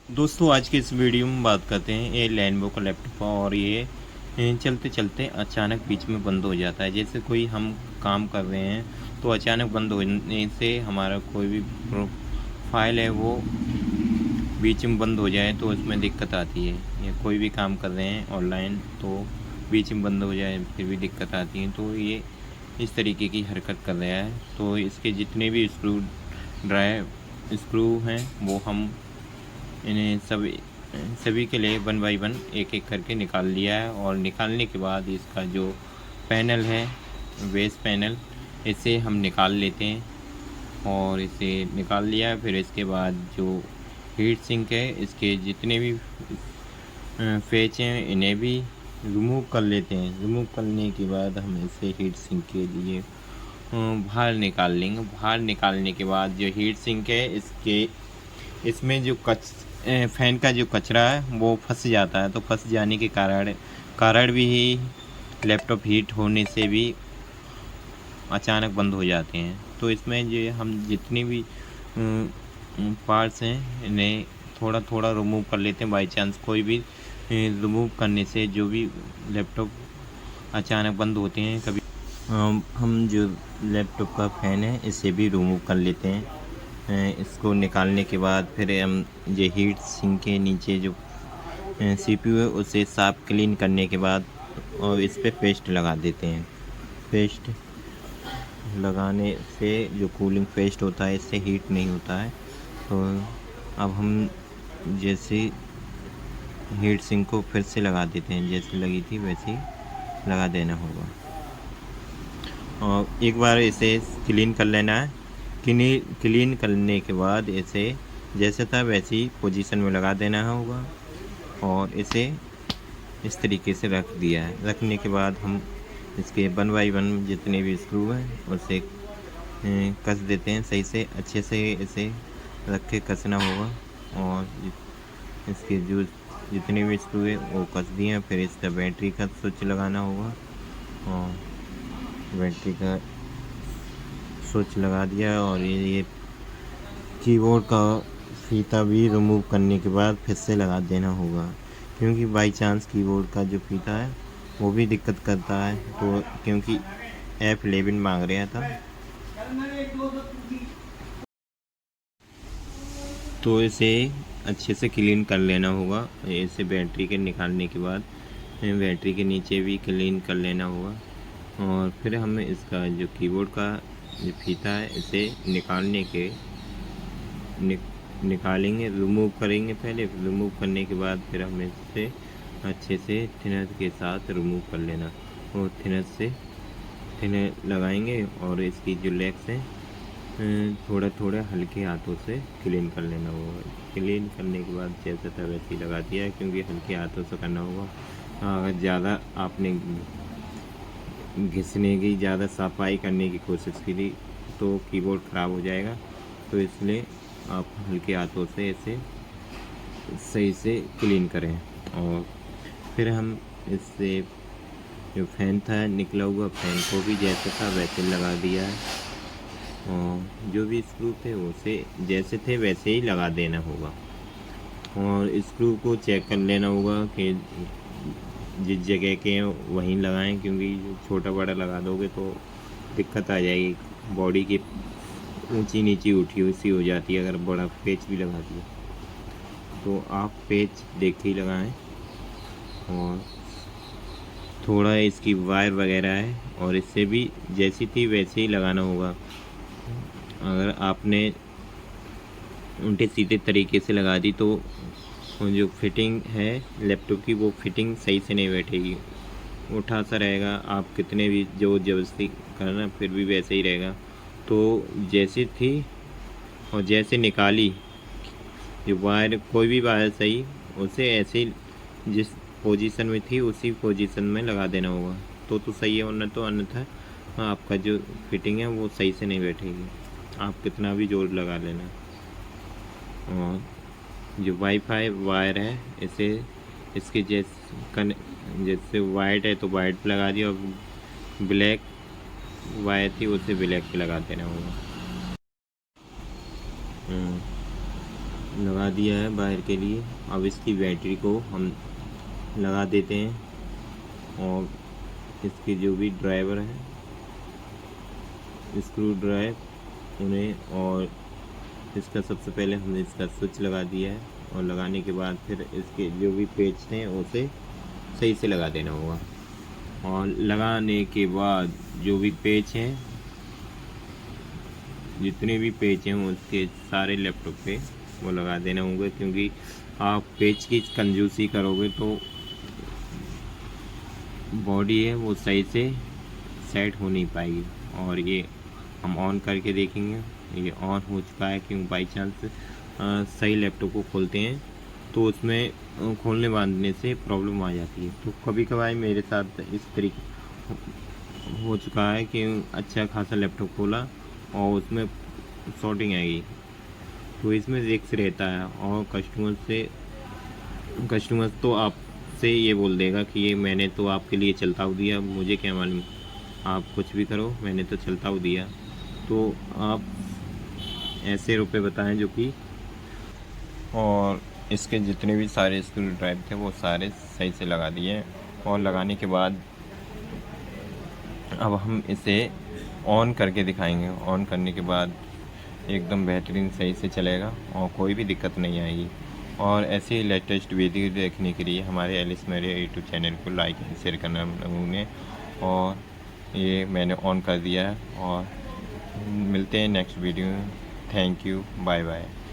दोस्तों आज के इस वीडियो में बात करते हैं ये लेनोवो का लैपटॉप और ये चलते चलते अचानक बीच में बंद हो जाता है। जैसे कोई हम काम कर रहे हैं तो अचानक बंद होने से हमारा कोई भी फाइल है वो बीच में बंद हो जाए तो उसमें दिक्कत आती है। या कोई भी काम कर रहे हैं ऑनलाइन तो बीच में बंद हो जाए फिर भी दिक्कत आती है। तो ये इस तरीके की हरकत कर रहा है। तो इसके जितने भी स्क्रू हैं वो हम इन्हें सभी के लिए 1 बाई 1 एक एक करके निकाल लिया है। और निकालने के बाद इसका जो पैनल है बेस पैनल इसे हम निकाल लेते हैं। और इसे निकाल लिया फिर इसके बाद जो हीट सिंक है इसके जितने भी फेच हैं इन्हें भी रिमूव कर लेते हैं। रिमूव करने के बाद हम इसे हीट सिंक के लिए बाहर निकाल लेंगे। बाहर निकालने के बाद जो हीट सिंक है इसमें जो फ़ैन का जो कचरा है वो फंस जाता है। तो फंस जाने के कारण भी लैपटॉप हीट होने से भी अचानक बंद हो जाते हैं। तो इसमें जो हम जितनी भी पार्ट्स हैं इन्हें थोड़ा थोड़ा रिमूव कर लेते हैं। बाई चांस कोई भी रिमूव करने से जो भी लैपटॉप अचानक बंद होते हैं कभी हम जो लैपटॉप का फ़ैन है इसे भी रिमूव कर लेते हैं। इसको निकालने के बाद फिर हम ये हीट सिंक के नीचे जो सीपीयू है उसे साफ क्लीन करने के बाद और इस पर पेस्ट लगा देते हैं। पेस्ट लगाने से जो कूलिंग पेस्ट होता है इससे हीट नहीं होता है। तो अब हम जैसे हीट सिंक को फिर से लगा देते हैं, जैसे लगी थी वैसे ही लगा देना होगा। और एक बार इसे क्लीन कर लेना है। क्लीन करने के बाद इसे जैसे था वैसे ही पोजीशन में लगा देना होगा। और इसे इस तरीके से रख दिया है। रखने के बाद हम इसके 1 बाई 1 जितने भी स्क्रू हैं उसे कस देते हैं। सही से अच्छे से इसे रख के कसना होगा। और इसके जो जितने भी स्क्रू है वो कस दिए हैं। फिर इसका बैटरी का स्विच लगाना होगा और बैटरी का स्विच लगा दिया। और ये कीबोर्ड का फीता भी रिमूव करने के बाद फिर से लगा देना होगा, क्योंकि बाई चांस कीबोर्ड का जो फीता है वो भी दिक्कत करता है। तो क्योंकि F11 मांग रहा था तो इसे अच्छे से क्लीन कर लेना होगा। इसे बैटरी के निकालने के बाद बैटरी के नीचे भी क्लीन कर लेना होगा। और फिर हम इसका जो कीबोर्ड का जो फीता है इसे निकालेंगे, रिमूव करेंगे। पहले रिमूव करने के बाद फिर हम इसे अच्छे से थिनर के साथ रिमूव कर लेना। और थिनर लगाएंगे और इसकी जो लेग्स हैं थोड़ा थोड़ा हल्के हाथों से क्लीन कर लेना होगा। क्लीन करने के बाद जैसा था वैसे ही लगा दिया है, क्योंकि हल्के हाथों से करना होगा। अगर ज़्यादा आपने घिसने की ज़्यादा सफाई करने की कोशिश की तो कीबोर्ड ख़राब हो जाएगा। तो इसलिए आप हल्के हाथों से इसे सही से क्लीन करें। और फिर हम इससे जो फ़ैन था निकला हुआ फ़ैन को भी जैसे था वैसे लगा दिया है। और जो भी स्क्रू थे उसे जैसे थे वैसे ही लगा देना होगा। और स्क्रू को चेक कर लेना होगा कि जिस जगह के हैं वहीं लगाएं, क्योंकि छोटा बड़ा लगा दोगे तो दिक्कत आ जाएगी। बॉडी की ऊंची नीची उठी हुई सी हो जाती है अगर बड़ा पेच भी लगा दिया। तो आप पेच देख के ही लगाएं। और थोड़ा इसकी वायर वगैरह है और इससे भी जैसी थी वैसे ही लगाना होगा। अगर आपने उल्टे सीधे तरीके से लगा दी तो जो फिटिंग है लैपटॉप की वो फिटिंग सही से नहीं बैठेगी, उठा सा रहेगा। आप कितने भी जोर जबरदस्ती करना फिर भी वैसे ही रहेगा। तो जैसी थी और जैसे निकाली जो वायर, कोई भी वायर सही उसे ऐसे ही जिस पोजीशन में थी उसी पोजीशन में लगा देना होगा तो सही है। वरना तो अन्यथा आपका जो फिटिंग है वो सही से नहीं बैठेगी, आप कितना भी जोर लगा लेना। और जो वाईफाई वायर है इसे इसके जैसे वाइट है तो वाइट पे लगा दिया, और ब्लैक वायर थी उसे ब्लैक पे लगा देना होगा। लगा दिया है बाहर के लिए। अब इसकी बैटरी को हम लगा देते हैं और इसके जो भी ड्राइवर हैं, स्क्रू ड्राइव उन्हें, और इसका सबसे पहले हमने इसका स्विच लगा दिया है और लगाने के बाद फिर इसके जो भी पेच हैं उसे सही से लगा देना होगा। और लगाने के बाद जो भी पेच हैं, जितने भी पेच हैं उसके सारे लैपटॉप पे वो लगा देना होगा, क्योंकि आप पेच की कंजूसी करोगे तो बॉडी है वो सही से सेट हो नहीं पाएगी। और ये हम ऑन करके देखेंगे, ये ऑन हो चुका है। क्यों बाई चांस सही लैपटॉप को खोलते हैं तो उसमें खोलने बांधने से प्रॉब्लम आ जाती है। तो कभी कभार मेरे साथ इस तरीके हो चुका है कि अच्छा खासा लैपटॉप खोला और उसमें शॉर्टिंग आएगी, तो इसमें रिस्क रहता है। और कस्टमर तो आपसे ये बोल देगा कि ये मैंने तो आपके लिए चलता दिया, मुझे क्या मालूम, आप कुछ भी करो, मैंने तो चलता दिया। तो आप ऐसे रुपए बताएं जो कि, और इसके जितने भी सारे स्क्रू ड्राइव थे वो सारे सही से लगा दिए। और लगाने के बाद अब हम इसे ऑन करके दिखाएंगे। ऑन करने के बाद एकदम बेहतरीन सही से चलेगा और कोई भी दिक्कत नहीं आएगी। और ऐसे ही लेटेस्ट वीडियो देखने के लिए हमारे एलिस मेरे यूट्यूब चैनल को लाइक एंड शेयर करना न भूलें। और ये मैंने ऑन कर दिया है और मिलते हैं नेक्स्ट वीडियो में। Thank you, bye bye.